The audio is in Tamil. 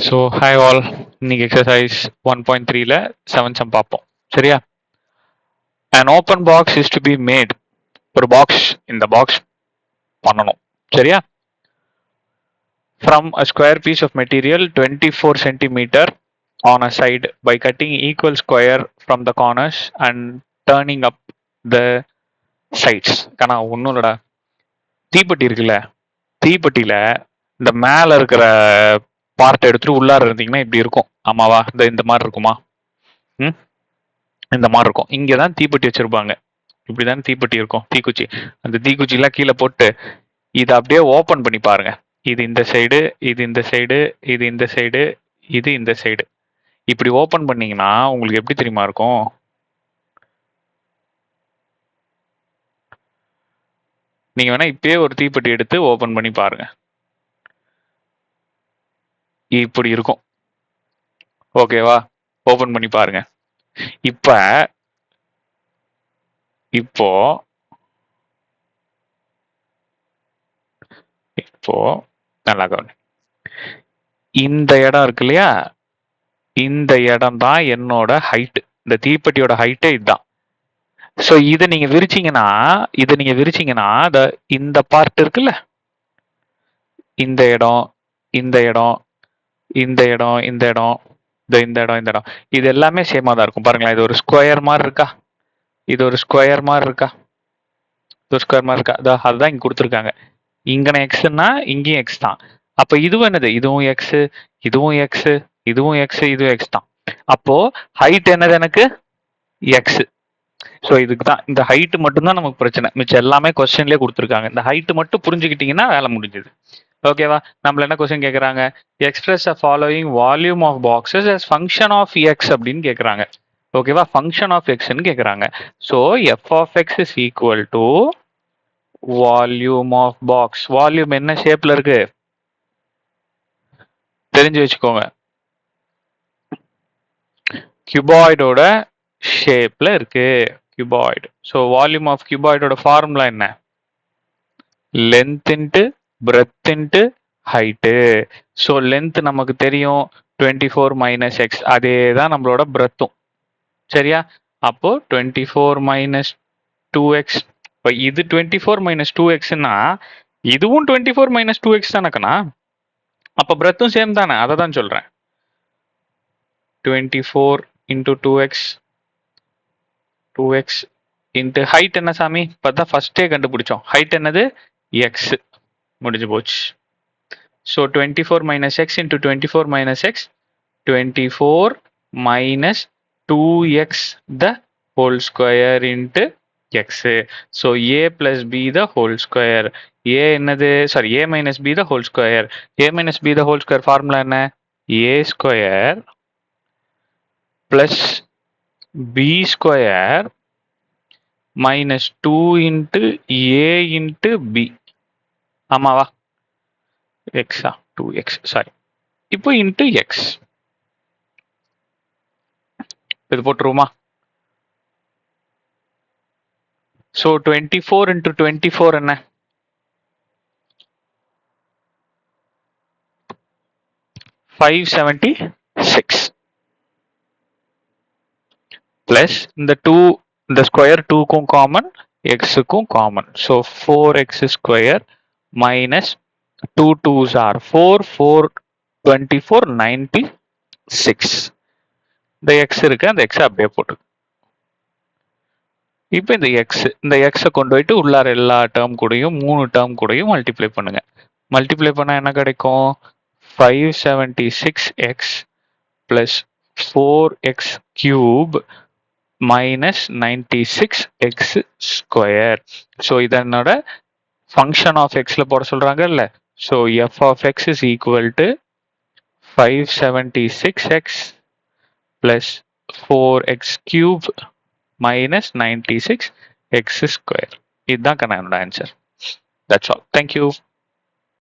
ஸோ ஹாய் ஆல், இன்னைக்கு எக்ஸசைஸ் 1.3ல 7 சம் பார்ப்போம். சரியா? an open box is to be made. ஒரு பாக்ஸ், இந்த பாக்ஸ் பண்ணணும். சரியா? from a square piece of material 24 centimeter on a side by cutting equal square from the corners and turning up the sides. கண்ணா ஒன்றும் இல்லடா, தீப்பெட்டி இருக்குல்ல, தீப்பெட்டியில இந்த மேல இருக்கிற பார்ட் எடுத்துட்டு உள்ளார இருந்தீங்கன்னா இப்படி இருக்கும். ஆமாவா? இந்த மாதிரி இருக்குமா? ம், இந்த மாதிரி இருக்கும். இங்கதான் தீப்பெட்டி வச்சிருப்பாங்க. இப்படிதான் தீப்பெட்டி இருக்கும், தீக்குச்சி. அந்த தீக்குச்சி எல்லாம் கீழே போட்டு இதை அப்படியே ஓபன் பண்ணி பாருங்க. இது இந்த சைடு, இது இந்த சைடு, இது இந்த சைடு, இது இந்த சைடு. இப்படி ஓபன் பண்ணீங்கன்னா உங்களுக்கு எப்படி தெரியுமா இருக்கும்? நீங்க வேணா இப்பயே ஒரு தீப்பெட்டி எடுத்து ஓபன் பண்ணி பாருங்க. இப்படி இருக்கும். ஓகேவா? ஓபன் பண்ணி பாருங்க. இப்போ இப்போ நல்லா கவனி. இந்த இடம் இருக்கு இல்லையா, இந்த இடம் தான் என்னோட ஹைட். இந்த தீப்பெட்டியோட ஹைட்டே இதுதான். ஸோ இதை நீங்க விரிச்சீங்கன்னா, இந்த பார்ட் இருக்குல்ல, இந்த இடம், இந்த இடம், இந்த இடம், இந்த இடம், இந்த இடம், இந்த இடம், இது எல்லாமே சேமா தான் இருக்கும். பாருங்களேன், இது ஒரு ஸ்கொயர் மாதிரி இருக்கா, இது ஒரு ஸ்கொயர் மாதிரி இருக்கா, இது ஒரு ஸ்கொயர் மாதிரி இருக்கா? அதுதான் இங்க கொடுத்துருக்காங்க. இங்கன எக்ஸ்னா இங்கேயும் எக்ஸ் தான். அப்ப இதுவும் என்னது? இதுவும் எக்ஸ், இதுவும் எக்ஸ், இதுவும் எக்ஸ், இதுவும் எக்ஸ் தான். அப்போ ஹைட் என்னது? எனக்கு எக்ஸ். ஸோ இதுக்கு தான், இந்த ஹைட் மட்டும்தான் நமக்கு பிரச்சனை. மிச்சம் எல்லாமே கொஸ்டின்லேயே கொடுத்துருக்காங்க. இந்த ஹைட் மட்டும் புரிஞ்சுக்கிட்டீங்கன்னா வேலை முடிஞ்சது. ஓகேவா? நம்மள என்ன கொஸ்டின் கேட்குறாங்க? Express a following volume of boxes as function of x அப்படின்னு கேட்குறாங்க. ஓகேவா? ஃபங்க்ஷன் ஆஃப் எக்ஸ்ன்னு கேட்குறாங்க. So F of X is equal to volume of box. Volume என்ன ஷேப்ல இருக்கு தெரிஞ்சு வச்சுக்கோங்க. கியூபாய்டோட ஷேப்ல இருக்கு. கியூபாய்டு. ஸோ வால்யூம் ஆஃப் கியூபாய்டோட ஃபார்முலா என்ன? Length into breadth into height. So length நமக்கு தெரியும் 24 மைனஸ் எக்ஸ். அதே தான் நம்மளோட பிரெத்தும். சரியா? அப்போ 24 மைனஸ் 2x. இப்போ இது 24 மைனஸ் 2xன்னா இதுவும் 24 மைனஸ் 2x தானக்கண்ணா. அப்போ பிரெத்தும் சேம் தானே, அதை தான் சொல்றேன். 24 இன்டூ 2x இன்ட்டு ஹைட் என்ன சாமி? இப்பதான் ஃபர்ஸ்டே கண்டுபிடிச்சோம். ஹைட் என்னது? எக்ஸ். முடிஞ்சு போச்சு. So 24 minus x into 24 minus x, 24 minus 2x the whole square into x. So a plus b the whole square. ஏ என்னது? Sorry, a minus b the whole square. a minus b the whole square formula என்ன? a square plus b square minus 2 into a into b. ஆமாவா? எக்ஸா? 2x, sorry. இப்போ இன்ட்டு எக்ஸ். இது போட்டுருவோமா? ஸோ 24 இன்ட்டு 24 என்ன? 576 பிளஸ் இந்த 2, இந்த ஸ்கொயர் 2க்கும் காமன், எக்ஸுக்கும் common. So 4x square minus 2 2s are 4, 4 24 96. இந்த எக்ஸ் இருக்கு, அந்த எக்ஸ் அப்படியே போட்டு. இப்போ இந்த எக்ஸை கொண்டு போயிட்டு உள்ளார எல்லா டேர்ம் கூடயும் 3 டேர்ம் கூடயும் மல்டிப்ளை பண்ணுங்க. மல்டிப்ளை பண்ணா என்ன கிடைக்கும்? 576x plus 4x cube minus 96x square. So இதனோட ஃபங்க்ஷன் ஆஃப் எக்ஸ்ல போட சொல்றாங்க இல்ல. So F of X is equal to 576x plus 4x cube minus 96x square. இதுதான் என்னோட answer. That's all. Thank you.